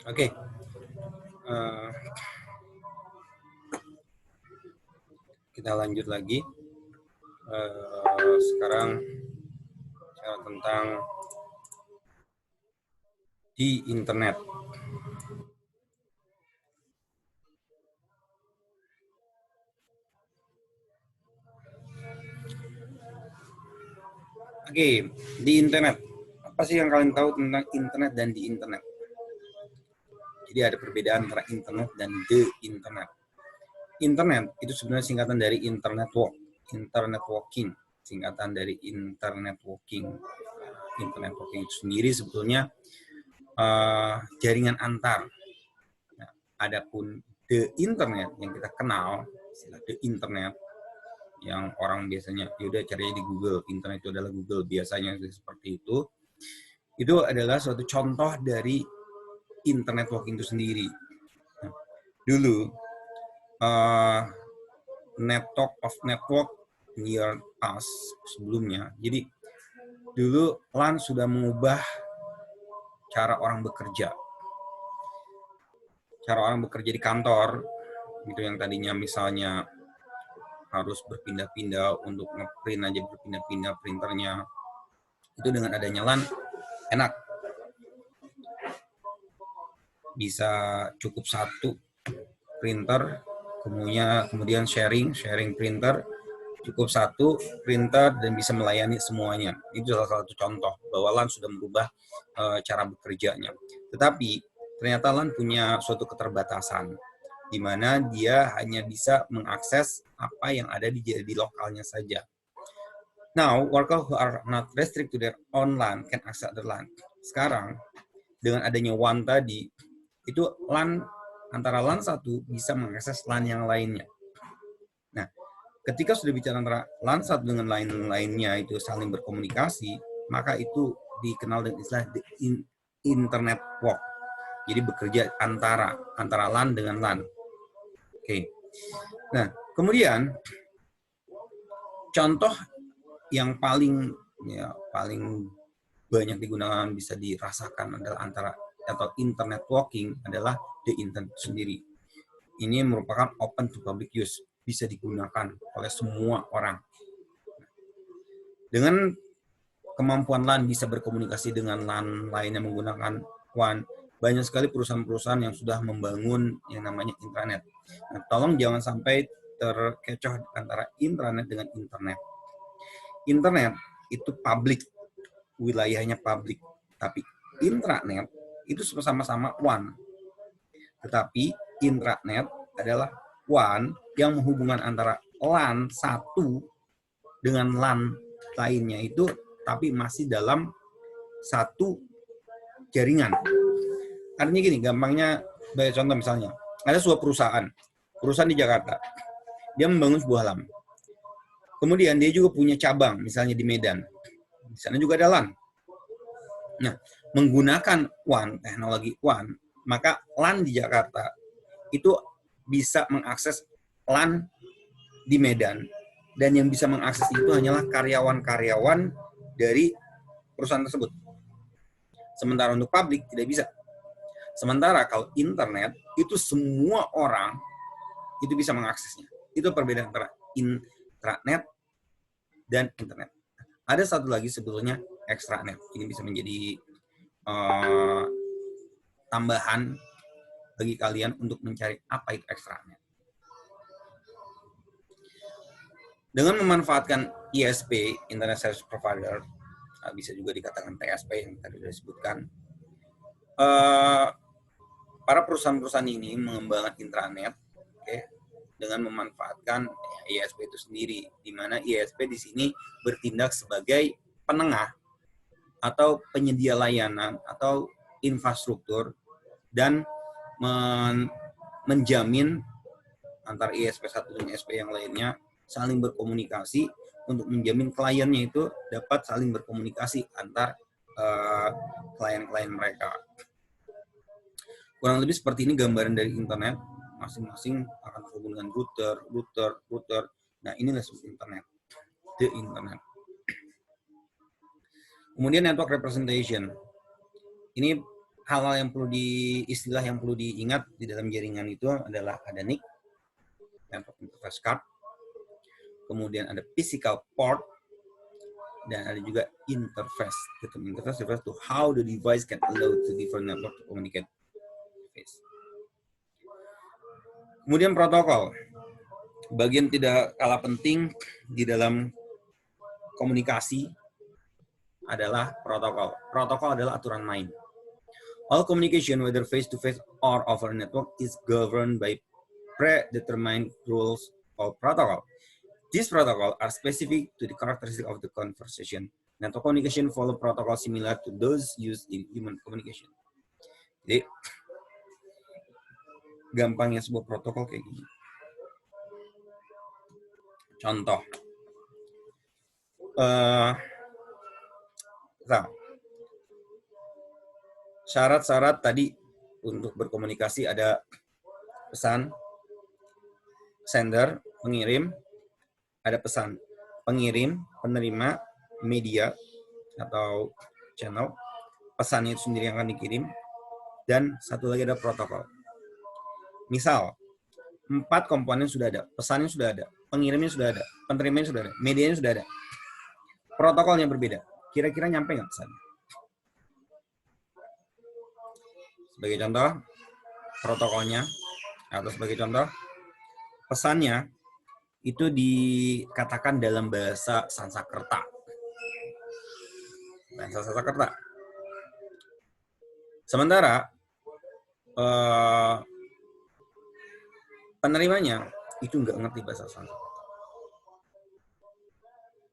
Oke, eh, kita lanjut lagi. Sekarang bicara tentang di internet. Oke, di internet. Apa sih yang kalian tahu tentang internet dan di internet? Jadi ada perbedaan antara internet dan the internet. Internet itu sebenarnya singkatan dari internet walking, singkatan dari internet walking. Internet walking itu sendiri sebetulnya jaringan antar. Nah, adapun the internet yang kita kenal, istilah the internet, yang orang biasanya yaudah carinya di Google, internet itu adalah Google, biasanya seperti itu adalah suatu contoh dari internet walking itu sendiri. Nah, dulu network near us sebelumnya, jadi dulu LAN sudah mengubah cara orang bekerja. Cara orang bekerja di kantor, itu yang tadinya misalnya harus berpindah-pindah untuk ngeprint aja, berpindah-pindah printernya, itu dengan adanya LAN enak, bisa cukup satu printer, kemudian sharing printer, cukup satu printer dan bisa melayani semuanya. Itu salah satu contoh bahwa LAN sudah merubah cara bekerjanya. Tetapi ternyata LAN punya suatu keterbatasan, di mana dia hanya bisa mengakses apa yang ada di lokalnya saja. Now, workers who are not restricted to their own LAN can access the LAN. Sekarang, dengan adanya WAN tadi, itu LAN antara LAN satu bisa mengakses LAN yang lainnya. Nah, ketika sudah bicara antara LAN satu dengan lain-lainnya itu saling berkomunikasi, maka itu dikenal dengan istilah internet walk. Jadi bekerja antara LAN dengan LAN. Oke. Nah, kemudian contoh yang paling banyak digunakan, bisa dirasakan adalah atau internet walking adalah the internet sendiri. Ini merupakan open to public use, bisa digunakan oleh semua orang. Dengan kemampuan LAN bisa berkomunikasi dengan LAN lainnya menggunakan WAN, banyak sekali perusahaan-perusahaan yang sudah membangun yang namanya intranet. Nah, tolong jangan sampai terkecoh antara intranet dengan internet. Internet itu public, wilayahnya public, tapi intranet itu sama-sama WAN. Tetapi intranet adalah WAN yang menghubungkan antara LAN satu dengan LAN lainnya itu, tapi masih dalam satu jaringan. Artinya gini, gampangnya, sebagai contoh misalnya, ada sebuah perusahaan di Jakarta, dia membangun sebuah LAN. Kemudian dia juga punya cabang, misalnya di Medan. Di sana juga ada LAN. Nah, menggunakan WAN, teknologi WAN, maka LAN di Jakarta itu bisa mengakses LAN di Medan. Dan yang bisa mengakses itu hanyalah karyawan-karyawan dari perusahaan tersebut. Sementara untuk publik tidak bisa. Sementara kalau internet, itu semua orang itu bisa mengaksesnya. Itu perbedaan antara intranet dan internet. Ada satu lagi sebetulnya extranet. Ini bisa menjadi tambahan bagi kalian untuk mencari apa itu extranet. Dengan memanfaatkan ISP, Internet Service Provider, bisa juga dikatakan TSP yang tadi sudah disebutkan, para perusahaan-perusahaan ini mengembangkan intranet, dengan memanfaatkan ISP itu sendiri, di mana ISP di sini bertindak sebagai penengah atau penyedia layanan atau infrastruktur dan menjamin antara ISP satu dan ISP yang lainnya saling berkomunikasi untuk menjamin kliennya itu dapat saling berkomunikasi antar klien-klien mereka. Kurang lebih seperti ini gambaran dari internet. Masing-masing akan terhubung dengan router. Nah, inilah internet, the internet. Kemudian network representation. Ini hal-hal yang perlu istilah yang perlu diingat di dalam jaringan itu adalah ada NIC, network interface card, kemudian ada physical port, dan ada juga interface. Interface refers to how the device can allow to different network to communicate. Kemudian protokol. Bagian tidak kalah penting di dalam komunikasi adalah protokol. Protokol adalah aturan main. All communication, whether face-to-face or over network, is governed by predetermined rules or protocol. These protocols are specific to the characteristic of the conversation. Network communication follow protocol similar to those used in human communication. Jadi, gampangnya sebuah protokol kayak gini. Contoh. Syarat-syarat tadi untuk berkomunikasi ada pesan, sender, pengirim, ada pesan, pengirim, penerima, media, atau channel, pesannya itu sendiri yang akan dikirim, dan satu lagi ada protokol. Misal, 4 komponen sudah ada, pesannya sudah ada, pengirimnya sudah ada, penerimanya sudah ada, medianya sudah ada. Protokolnya berbeda. Kira-kira nyampe nggak pesannya? Sebagai contoh, protokolnya, atau sebagai contoh, pesannya itu dikatakan dalam bahasa Sanskerta. Bahasa Sanskerta. Sementara penerimanya itu nggak ngerti bahasa Sanskerta.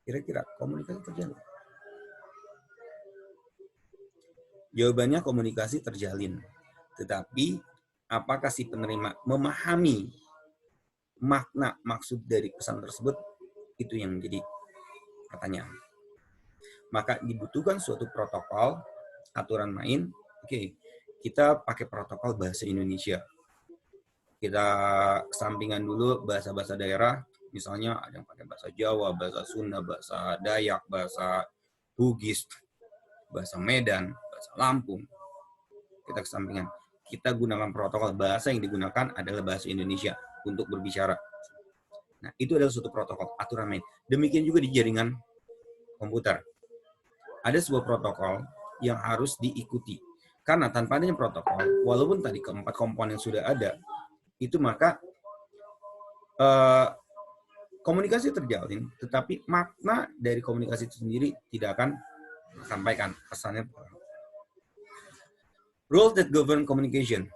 Kira-kira komunikasi terjalin? Jawabannya komunikasi terjalin. Tetapi apakah si penerima memahami makna maksud dari pesan tersebut? Itu yang menjadi pertanyaan. Maka dibutuhkan suatu protokol, aturan main. Oke, kita pakai protokol bahasa Indonesia. Kita kesampingan dulu bahasa-bahasa daerah. Misalnya ada yang pakai bahasa Jawa, bahasa Sunda, bahasa Dayak, bahasa Bugis, bahasa Medan, bahasa Lampung. Kita kesampingan. Kita gunakan protokol, bahasa yang digunakan adalah bahasa Indonesia untuk berbicara. Nah, itu adalah suatu protokol, aturan main. Demikian juga di jaringan komputer. Ada sebuah protokol yang harus diikuti. Karena tanpa adanya protokol, walaupun tadi keempat komponen sudah ada, itu maka komunikasi terjalin, tetapi makna dari komunikasi itu sendiri tidak akan disampaikan. Pesannya rules that govern communication.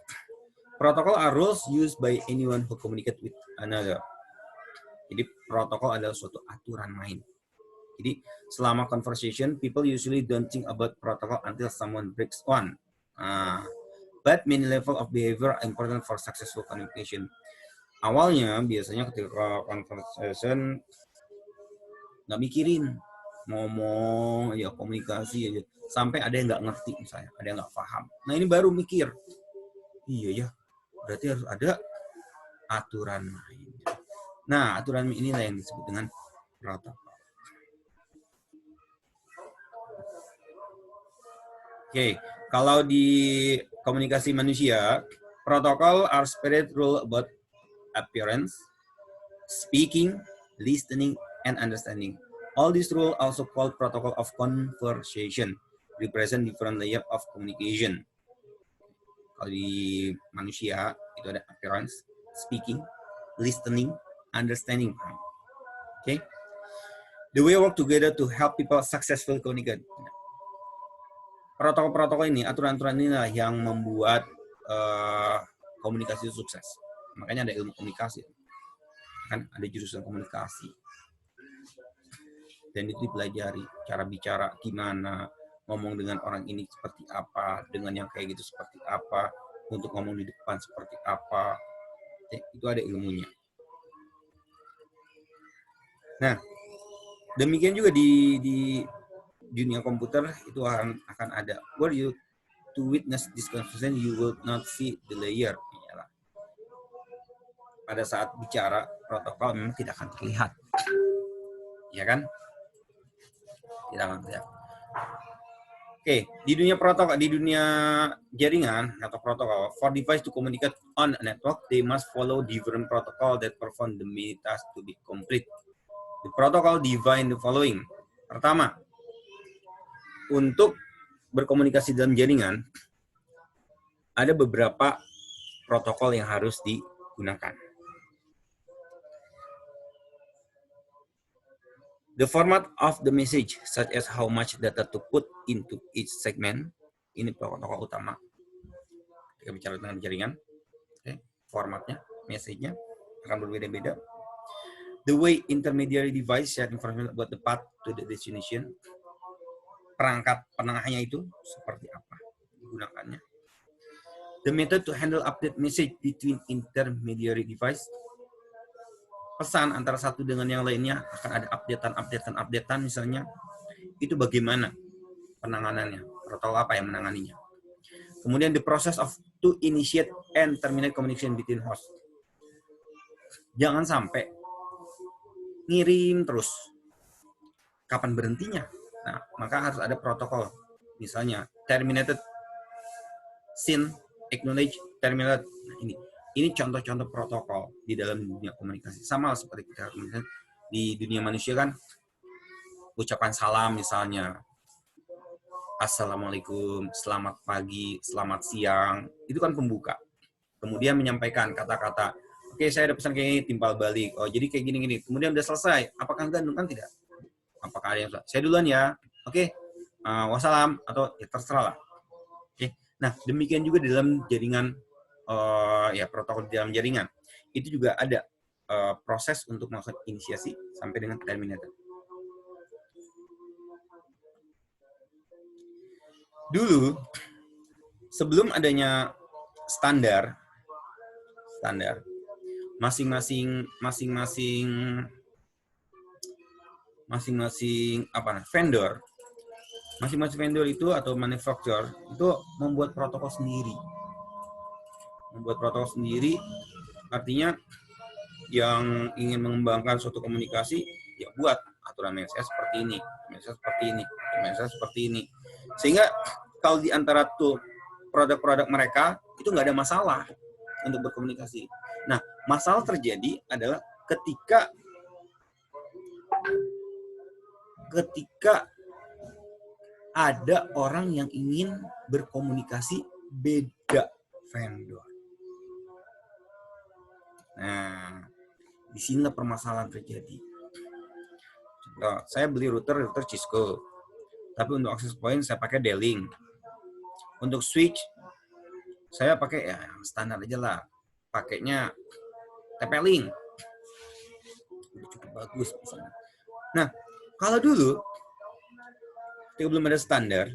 Protocol are rules used by anyone who communicate with another. Jadi protokol adalah suatu aturan main. Jadi selama conversation, people usually don't think about protocol until someone breaks one. But many level of behavior are important for successful communication. Awalnya biasanya ketika conversation nggak mikirin, ngomong aja, komunikasi aja, sampai ada yang nggak ngerti misalnya, ada yang nggak paham. Nah ini baru mikir, iya ya, berarti harus ada aturan main. Nah aturan main inilah yang disebut dengan protokol. Oke, kalau di komunikasi manusia, protokol are spread rule about appearance, speaking, listening, and understanding. All these rules also called protocol of conversation, represent different layer of communication. Kalau di manusia itu ada appearance, speaking, listening, understanding. Okay, the way work together to help people successfully communicate. Protokol-protokol ini, aturan-aturan inilah yang membuat komunikasi sukses. Makanya ada ilmu komunikasi. Kan ada jurusan komunikasi. Dan itu dipelajari. Cara bicara gimana, ngomong dengan orang ini seperti apa, dengan yang kayak gitu seperti apa, untuk ngomong di depan seperti apa. Itu ada ilmunya. Nah, demikian juga di dunia komputer itu akan ada. Where you to witness this conversation, you will not see the layer. Pada saat bicara protokol memang tidak akan terlihat, ya kan? Tidak akan terlihat. Oke, di dunia protokol, di dunia jaringan atau protokol, for device to communicate on a network, they must follow different protocol that perform the many tasks to be complete. The protocol define the following. Pertama, untuk berkomunikasi dalam jaringan, ada beberapa protokol yang harus digunakan. The format of the message, such as how much data to put into each segment, ini protokol utama. Kita bicara tentang jaringan, okay. Formatnya, message-nya akan berbeda-beda. The way intermediary device share information about the path to the destination, perangkat penengahnya itu seperti apa digunakannya. The method to handle update message between intermediary device, pesan antara satu dengan yang lainnya akan ada updatean misalnya, itu bagaimana penanganannya, protokol apa yang menanganinya. Kemudian the process of to initiate and terminate communication between host. Jangan sampai ngirim terus. Kapan berhentinya? Nah, maka harus ada protokol. Misalnya terminated, send, acknowledge, terminate. Nah, ini contoh-contoh protokol di dalam dunia komunikasi. Sama seperti kita di dunia manusia kan, ucapan salam misalnya, Assalamualaikum, selamat pagi, selamat siang, itu kan pembuka. Kemudian menyampaikan kata-kata, oke, saya ada pesan kayak gini, timpal balik. Oh, jadi kayak gini-gini. Kemudian udah selesai. Apakah gantung kan tidak? Apakah ada yang saya duluan ya? Oke, wassalam, atau ya terserah lah. Oke. Nah, demikian juga di dalam jaringan, ya protokol di dalam jaringan. Itu juga ada proses untuk melakukan inisiasi sampai dengan terminated. Dulu, sebelum adanya standar, masing-masing vendor, masing-masing vendor itu atau manufacturer itu membuat protokol sendiri. Membuat protokol sendiri artinya yang ingin mengembangkan suatu komunikasi ya buat aturan MSS seperti ini, MSS seperti ini, MSS seperti ini. Sehingga kalau di antara tuh produk-produk mereka itu nggak ada masalah untuk berkomunikasi. Nah, masalah terjadi adalah ketika ada orang yang ingin berkomunikasi beda vendor. Nah, di sinilah permasalahan terjadi. Contoh, saya beli router Cisco, tapi untuk access point saya pakai D-Link. Untuk switch, saya pakai ya standar aja lah. Pakainya TP-Link. Udah cukup bagus misalnya. Nah, kalau dulu, ketika belum ada standar,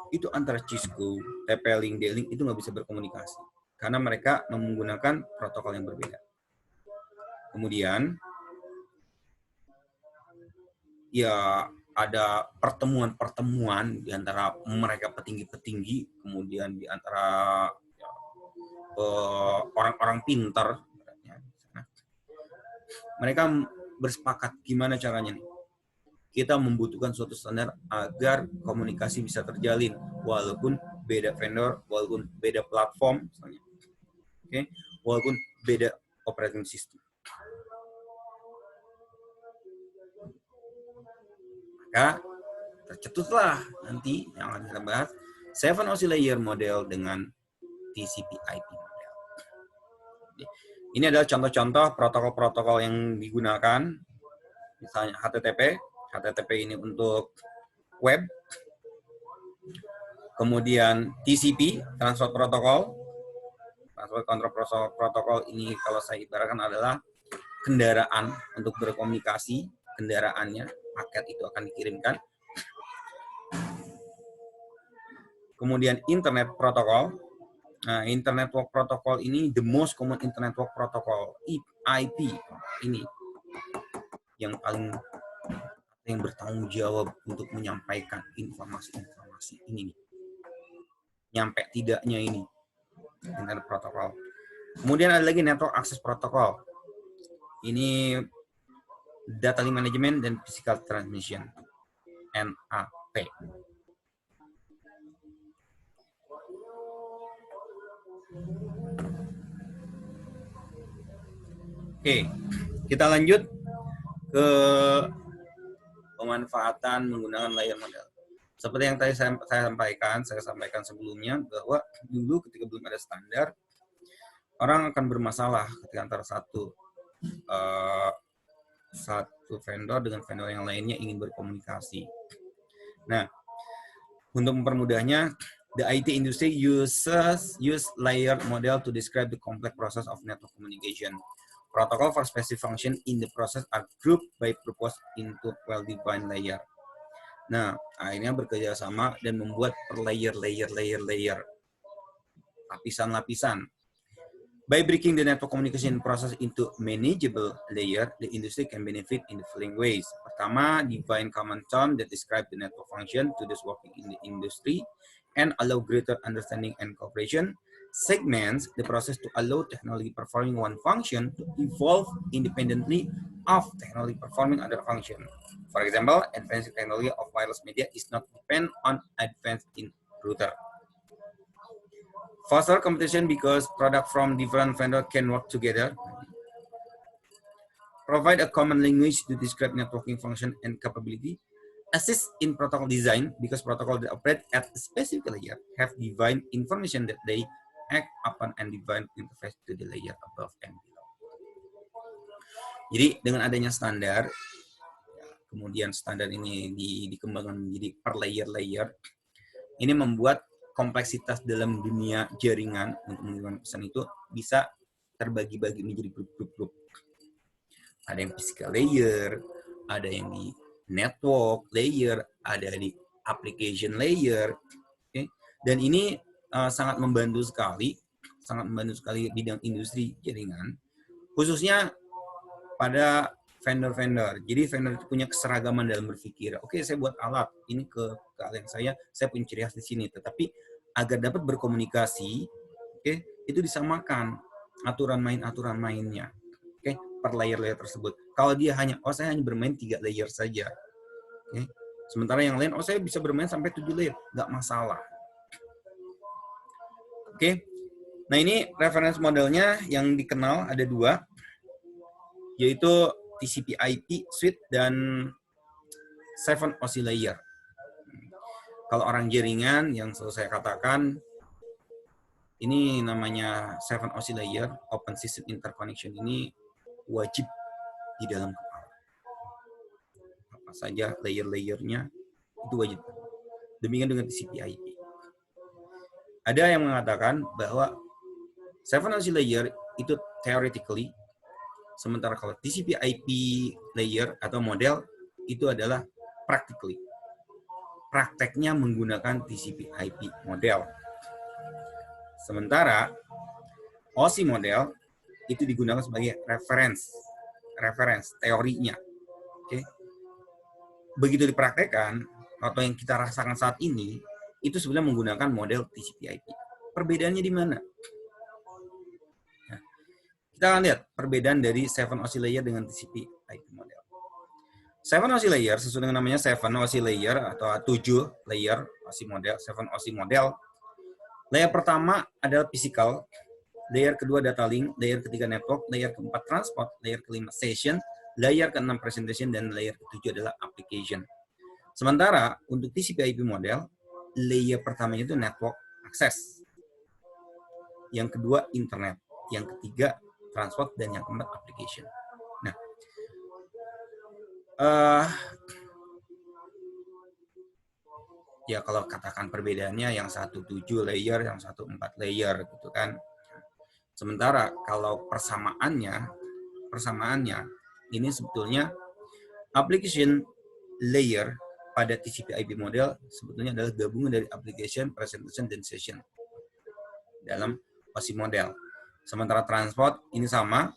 itu antara Cisco, TP-Link, D-Link itu nggak bisa berkomunikasi. Karena mereka menggunakan protokol yang berbeda. Kemudian, ya ada pertemuan-pertemuan di antara mereka petinggi-petinggi, kemudian di antara orang-orang pintar. Mereka bersepakat gimana caranya nih. Kita membutuhkan suatu standar agar komunikasi bisa terjalin, walaupun beda vendor, walaupun beda platform, misalnya. Okay? Walaupun beda operating system. Maka tercetuslah nanti yang akan kita bahas 7 OSI layer model dengan TCP/IP model. Ini adalah contoh-contoh protokol-protokol yang digunakan, misalnya HTTP. HTTP ini untuk web. Kemudian TCP, Transport Protocol. Transport Control Protocol ini kalau saya ibaratkan adalah kendaraan untuk berkomunikasi, kendaraannya, paket itu akan dikirimkan. Kemudian Internet Protocol. Nah, Internet Work Protocol ini the most common Internet Work Protocol, IP ini yang paling yang bertanggung jawab untuk menyampaikan informasi-informasi ini. Nyampe tidaknya ini Internet Protocol. Kemudian ada lagi Network Access Protocol. Ini Data Link Management dan Physical Transmission, NAP. Oke, kita lanjut ke pemanfaatan menggunakan layer model. Seperti yang tadi saya sampaikan sebelumnya, bahwa dulu ketika belum ada standar, orang akan bermasalah ketika antara satu vendor dengan vendor yang lainnya ingin berkomunikasi. Nah, untuk mempermudahnya, the IT industry use layered model to describe the complex process of network communication. Protocol for specific function in the process are grouped by purpose into well-defined layer. Nah, akhirnya bekerja sama dan membuat per layer, lapisan-lapisan. By breaking the network communication process into manageable layer, the industry can benefit in the following ways. Pertama, define common term that describe the network function to those working in the industry and allow greater understanding and cooperation. Segments the process to allow technology performing one function to evolve independently of technology performing other function. For example, advanced technology of wireless media is not depend on advanced in router. Foster competition because products from different vendors can work together. Provide a common language to describe networking function and capability. Assist in protocol design because protocols that operate at a specific layer have defined information that they act upon and define interface to the layer above and below. Jadi dengan adanya standar, kemudian standar ini dikembangkan menjadi per layer, ini membuat kompleksitas dalam dunia jaringan untuk mengirimkan pesan itu bisa terbagi-bagi menjadi grup-grup. Ada yang physical layer, ada yang di network layer, ada di application layer. Okay? Dan ini sangat membantu sekali bidang industri jaringan, khususnya pada vendor-vendor. Jadi vendor itu punya keseragaman dalam berpikir. Oke, saya buat alat ini ke kalian saya punya ciri khas di sini. Tetapi agar dapat berkomunikasi, oke, itu disamakan aturan mainnya, oke, per layer tersebut. Kalau dia saya hanya bermain 3 layer saja, oke. Sementara yang lain, saya bisa bermain sampai 7 layer, nggak masalah. Oke. Nah, ini reference modelnya yang dikenal ada 2, yaitu TCP/IP suite dan 7 OSI layer. Kalau orang jaringan yang selalu saya katakan, ini namanya 7 OSI layer, Open System Interconnection ini wajib di dalam kepala. Apa saja layer-layernya itu wajib. Demikian dengan TCP/IP. Ada yang mengatakan bahwa 7 OSI layer itu theoretically, sementara kalau TCP/IP layer atau model itu adalah practically. Prakteknya menggunakan TCP/IP model. Sementara OSI model itu digunakan sebagai reference teorinya. Oke. Begitu dipraktekkan atau yang kita rasakan saat ini itu sebenarnya menggunakan model TCP/IP. Perbedaannya di mana? Nah, kita akan lihat perbedaan dari 7 OSI layer dengan TCP/IP model. 7 OSI layer sesuai dengan namanya 7 OSI layer atau 7 layer OSI model, 7 OSI model. Layer pertama adalah physical, layer kedua data link, layer ketiga network, layer keempat transport, layer kelima session, layer keenam presentation, dan layer ketujuh adalah application. Sementara untuk TCP/IP model, layer pertamanya itu network access, yang kedua internet, yang ketiga transport, dan yang keempat application. Nah, ya kalau katakan perbedaannya yang satu 7 layer, yang satu 4 layer gitu kan. Sementara kalau persamaannya ini sebetulnya application layer pada TCP/IP model sebetulnya adalah gabungan dari application, presentation, dan session dalam OSI model. Sementara transport ini sama,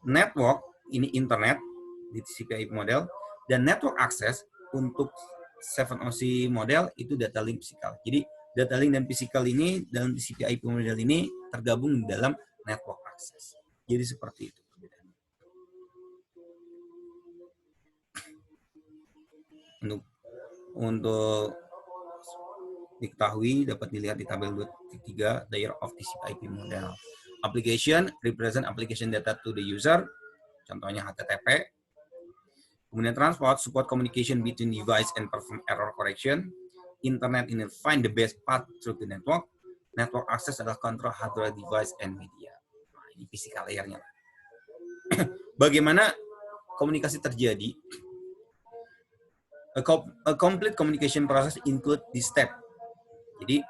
network ini internet di TCP/IP model, dan network access untuk 7 OSI model itu data link physical. Jadi data link dan physical ini dalam TCP/IP model ini tergabung dalam network access. Jadi seperti itu perbedaannya. Untuk diketahui dapat dilihat di tabel 2.3 layer of TCP/IP model. Application represent application data to the user, contohnya HTTP. Kemudian transport support communication between device and perform error correction. Internet ini find the best path through the network. Network access adalah control hardware device and media. Nah, ini physical layer-nya. Bagaimana komunikasi terjadi? A complete communication process include this step. Jadi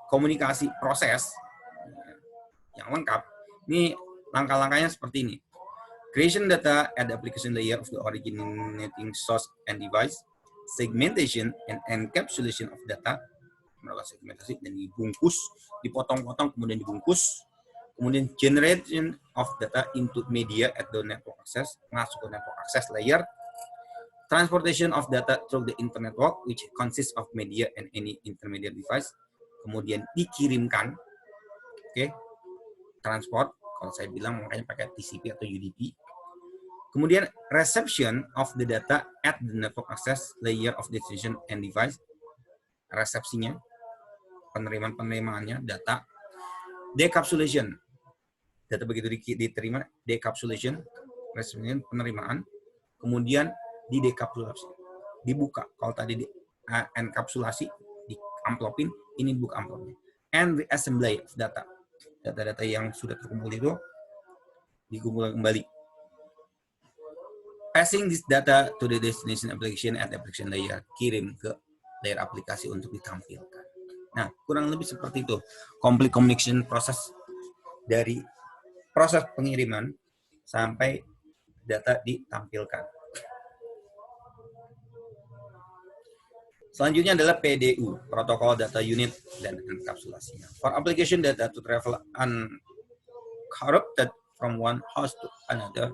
komunikasi proses yang lengkap ini langkah-langkahnya seperti ini. Creation data at the application layer of the originating source and device, segmentation and encapsulation of data, melakukan segmentasi dan dibungkus, dipotong-potong kemudian dibungkus, kemudian generation of data into media at the network access, masuk ke network access layer, transportation of data through the internet network, which consists of media and any intermediate device, kemudian dikirimkan, oke, transport, kalau saya bilang makanya pakai TCP atau UDP. Kemudian reception of the data at the network access layer of destination and device, resepsinya, penerimaannya, data, decapsulation, data begitu diterima, decapsulation, reception, penerimaan, kemudian didekapsulasi, dibuka. Kalau tadi di enkapsulasi, di amplopin, ini buka amplopnya. And reassembly of data. Data-data yang sudah terkumpul itu dikumpulkan kembali. Passing this data to the destination application at the application layer. Kirim ke layer aplikasi untuk ditampilkan. Nah, kurang lebih seperti itu. Complete communication process dari proses pengiriman sampai data ditampilkan. Selanjutnya adalah PDU, Protocol Data Unit dan enkapsulasinya. For application data to travel uncorrupted from one host to another,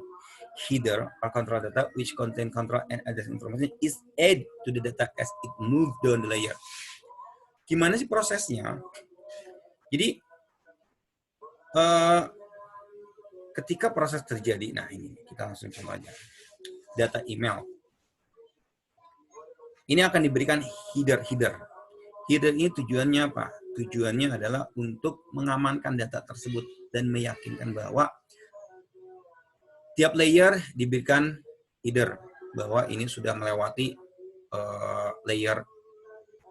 header or control data which contain control and address information is added to the data as it move down the layer. Gimana sih prosesnya? Jadi ketika proses terjadi, nah ini kita langsung contoh aja. Data email. Ini akan diberikan header. Header ini tujuannya apa? Tujuannya adalah untuk mengamankan data tersebut dan meyakinkan bahwa tiap layer diberikan header bahwa ini sudah melewati layer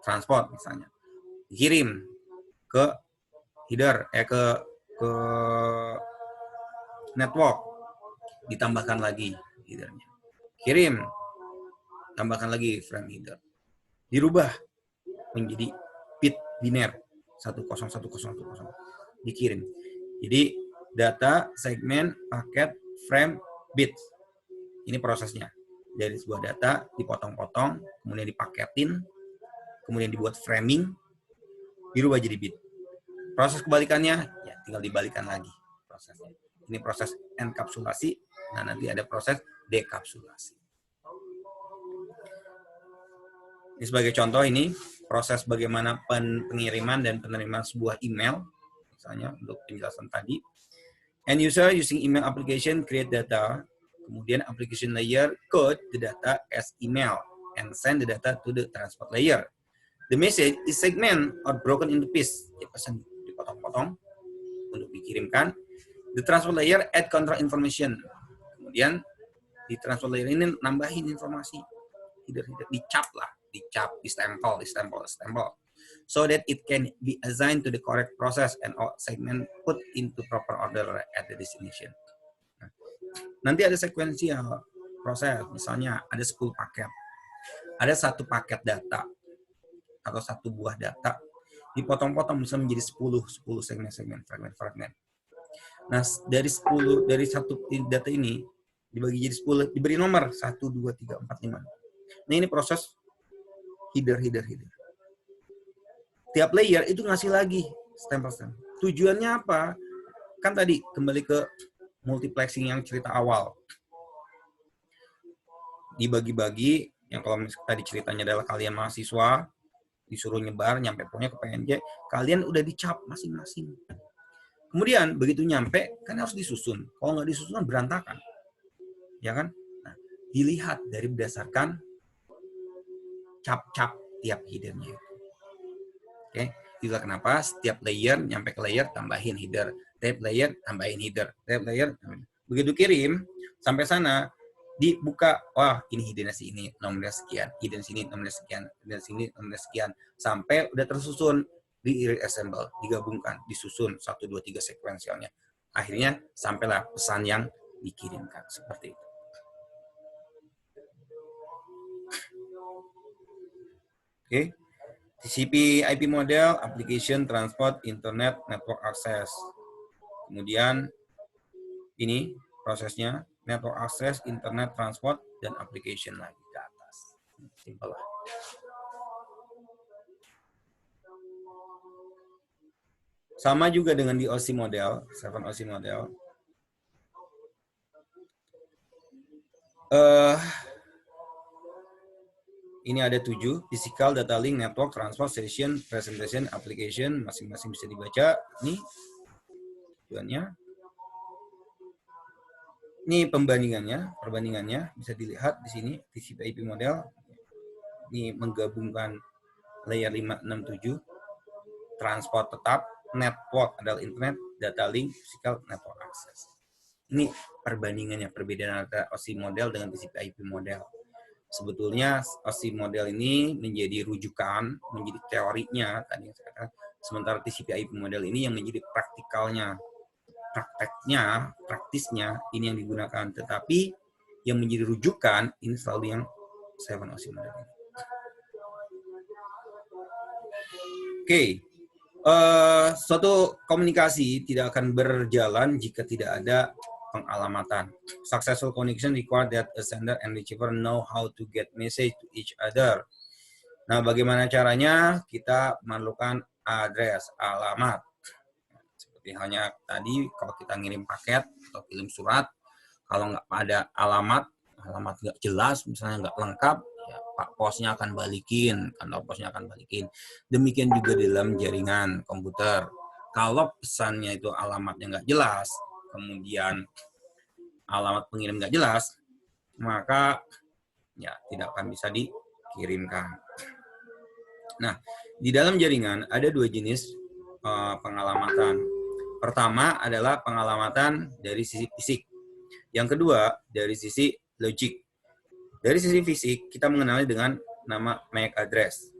transport misalnya. Dikirim ke header ke network, ditambahkan lagi headernya. Kirim, tambahkan lagi frame header. Dirubah menjadi bit biner 101010. Dikirim. Jadi data, segmen, paket, frame, bit. Ini prosesnya. Dari sebuah data dipotong-potong, kemudian dipaketin, kemudian dibuat framing, dirubah jadi bit. Proses kebalikannya, ya tinggal dibalikan lagi prosesnya. Ini proses enkapsulasi, nah nanti ada proses dekapsulasi. Ini sebagai contoh ini, proses bagaimana pengiriman dan penerimaan sebuah email, misalnya untuk penjelasan tadi. End user using email application create data, kemudian application layer code the data as email and send the data to the transport layer. The message is segment or broken into piece, ya pesan dipotong-potong untuk dikirimkan. The transport layer add control information, kemudian di transport layer ini nambahin informasi, dicap lah. Dicap, distempel, so that it can be assigned to the correct process and all segment put into proper order at the destination. Nah, nanti ada sekuensial proses, misalnya ada 10 paket. Ada satu paket data atau satu buah data dipotong-potong bisa menjadi 10 segmen, fragment. Nah, dari satu data ini dibagi jadi 10, diberi nomor 1, 2, 3, 4, 5. Nah, ini proses header. Tiap layer itu ngasih lagi stempel. Tujuannya apa? Kan tadi kembali ke multiplexing yang cerita awal. Dibagi-bagi, yang kalau tadi ceritanya adalah kalian mahasiswa, disuruh nyebar, nyampe pokoknya ke PNJ, kalian udah dicap masing-masing. Kemudian begitu nyampe, kan harus disusun. Kalau nggak disusun kan berantakan. Ya kan? Nah, dilihat dari berdasarkan cap-cap tiap headernya. Oke, itulah kenapa setiap layer nyampe ke layer tambahin header, tiap layer tambahin header, tiap layer begitu kirim sampai sana dibuka, wah ini headernya ini nomornya sekian, header sini nomornya sekian, header sini nomornya sekian, sampai udah tersusun di reassemble, digabungkan, disusun 1 2 3 sekuensialnya. Akhirnya sampailah pesan yang dikirimkan seperti itu. Oke. TCP IP model, application, transport, internet, network access. Kemudian ini prosesnya, network access, internet, transport, dan application lagi ke atas. Simpel lah. Sama juga dengan di OSI model, 7 OSI model. Ini ada 7, physical, data link, network, transport, session, presentation, application, masing-masing bisa dibaca. Ini tujuannya. Ini perbandingannya bisa dilihat di sini, TCP IP model. Ini menggabungkan layer 5, 6, 7, transport tetap, network adalah internet, data link, physical, network access. Ini perbandingannya, perbedaan antara OSI model dengan TCP IP model. Sebetulnya OSI model ini menjadi rujukan, menjadi teorinya, tadi yang saya katakan, sementara TCP IP model ini yang menjadi praktikalnya, praktisnya ini yang digunakan. Tetapi yang menjadi rujukan ini selalu yang 7 OSI model ini. Oke. Suatu komunikasi tidak akan berjalan jika tidak ada pengalamatan. Successful communication require that a sender and receiver know how to get message to each other. Nah, bagaimana caranya? Kita memerlukan address, alamat. Seperti halnya tadi, kalau kita ngirim paket atau kirim surat, kalau nggak ada alamat nggak jelas, misalnya nggak lengkap, ya Pak Posnya akan balikin, kantor posnya akan balikin. Demikian juga dalam jaringan komputer. Kalau pesannya itu alamatnya nggak jelas, kemudian alamat pengirim nggak jelas, maka ya tidak akan bisa dikirimkan. Nah, di dalam jaringan ada 2 jenis pengalamatan. Pertama adalah pengalamatan dari sisi fisik. Yang kedua dari sisi logik. Dari sisi fisik kita mengenali dengan nama MAC address,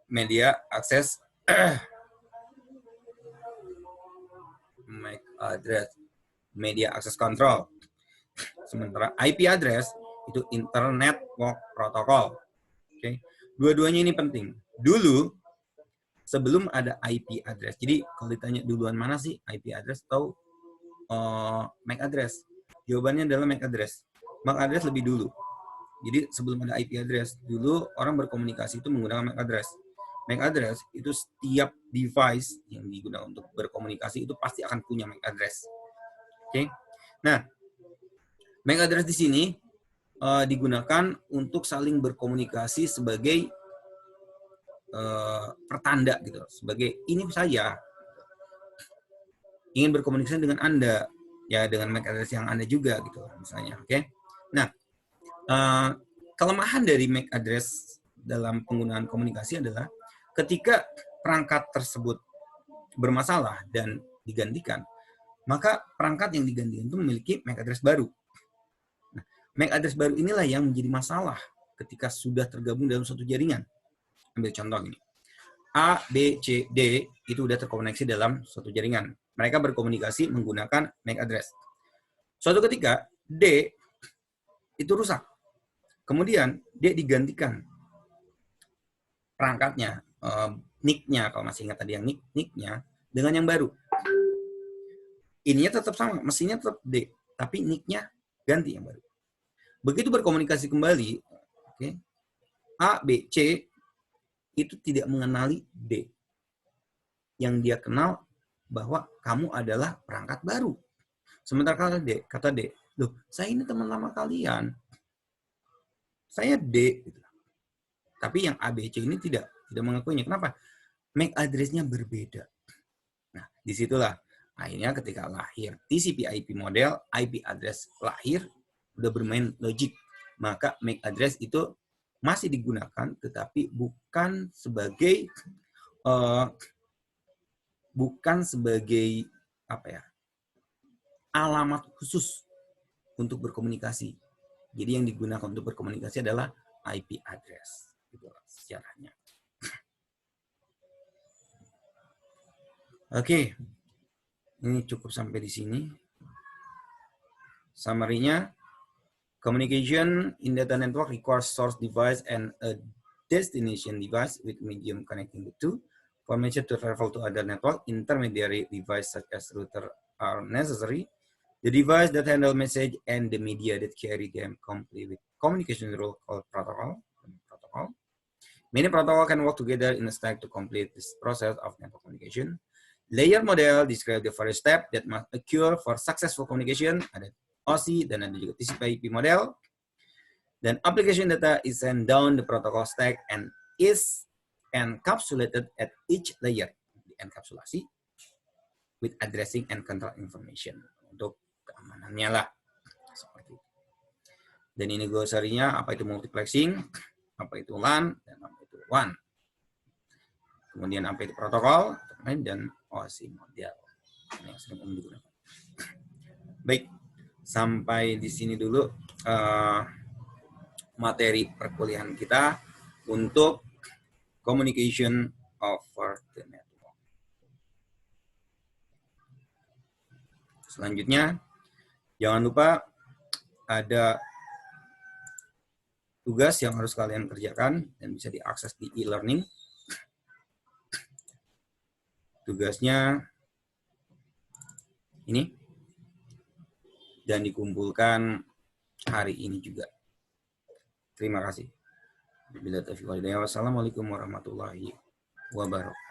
media access MAC address, media access control. Sementara IP address itu internet network protocol. Oke. Dua-duanya ini penting. Dulu sebelum ada IP address. Jadi kalau ditanya duluan mana sih IP address atau MAC address? Jawabannya adalah MAC address. MAC address lebih dulu. Jadi sebelum ada IP address, dulu orang berkomunikasi itu menggunakan MAC address. MAC address itu setiap device yang digunakan untuk berkomunikasi itu pasti akan punya MAC address. Oke. Nah, MAC address di sini digunakan untuk saling berkomunikasi sebagai pertanda gitu, sebagai ini saya ingin berkomunikasi dengan Anda, ya dengan MAC address yang Anda juga gitu misalnya. Oke. Nah, kelemahan dari MAC address dalam penggunaan komunikasi adalah ketika perangkat tersebut bermasalah dan digantikan, maka perangkat yang digantikan itu memiliki MAC address baru. Nah, MAC address baru inilah yang menjadi masalah ketika sudah tergabung dalam suatu jaringan. Ambil contoh ini. A, B, C, D itu sudah terkoneksi dalam suatu jaringan. Mereka berkomunikasi menggunakan MAC address. Suatu ketika D itu rusak. Kemudian dia digantikan perangkatnya, NIC-nya, kalau masih ingat tadi yang NIC-nya, dengan yang baru. Ininya tetap sama, mesinnya tetap D, tapi NIC-nya ganti yang baru. Begitu berkomunikasi kembali, okay, A, B, C itu tidak mengenali D. Yang dia kenal bahwa kamu adalah perangkat baru. Sementara kata D, loh, saya ini teman lama kalian. Saya D, gitu. Tapi yang ABC ini tidak mengakuinya. Kenapa? MAC address-nya berbeda. Nah, disitulah akhirnya ketika lahir TCP/IP model, IP address lahir, udah bermain logik. Maka MAC address itu masih digunakan, tetapi bukan sebagai apa ya, alamat khusus untuk berkomunikasi. Jadi yang digunakan untuk berkomunikasi adalah IP address, gitu sejarahnya. Oke, ini cukup sampai di sini. Summary-nya, communication in data network requires source device and a destination device with medium connecting the two. For message to travel to other network, intermediary device such as router are necessary. The device that handle message and the media that carry them complete with communication rule called protocol. Many protocols can work together in a stack to complete this process of network communication. Layer model describe the various steps that must occur for successful communication. Ada OSI dan ada juga TCP/IP model. Dan application data is sent down the protocol stack and is encapsulated at each layer. Enkapsulasi with addressing and control information. Untuk keamanannya lah. Seperti itu. Dan ini glossary-nya, apa itu multiplexing, apa itu LAN, dan apa itu WAN. Kemudian apa itu protokol, dan OSI model yang sering umum digunakan. Baik, sampai di sini dulu materi perkuliahan kita untuk communication over the network. Selanjutnya, jangan lupa ada tugas yang harus kalian kerjakan dan bisa diakses di e-learning. Tugasnya ini dan dikumpulkan hari ini juga. Terima kasih. Wassalamualaikum warahmatullahi wabarakatuh.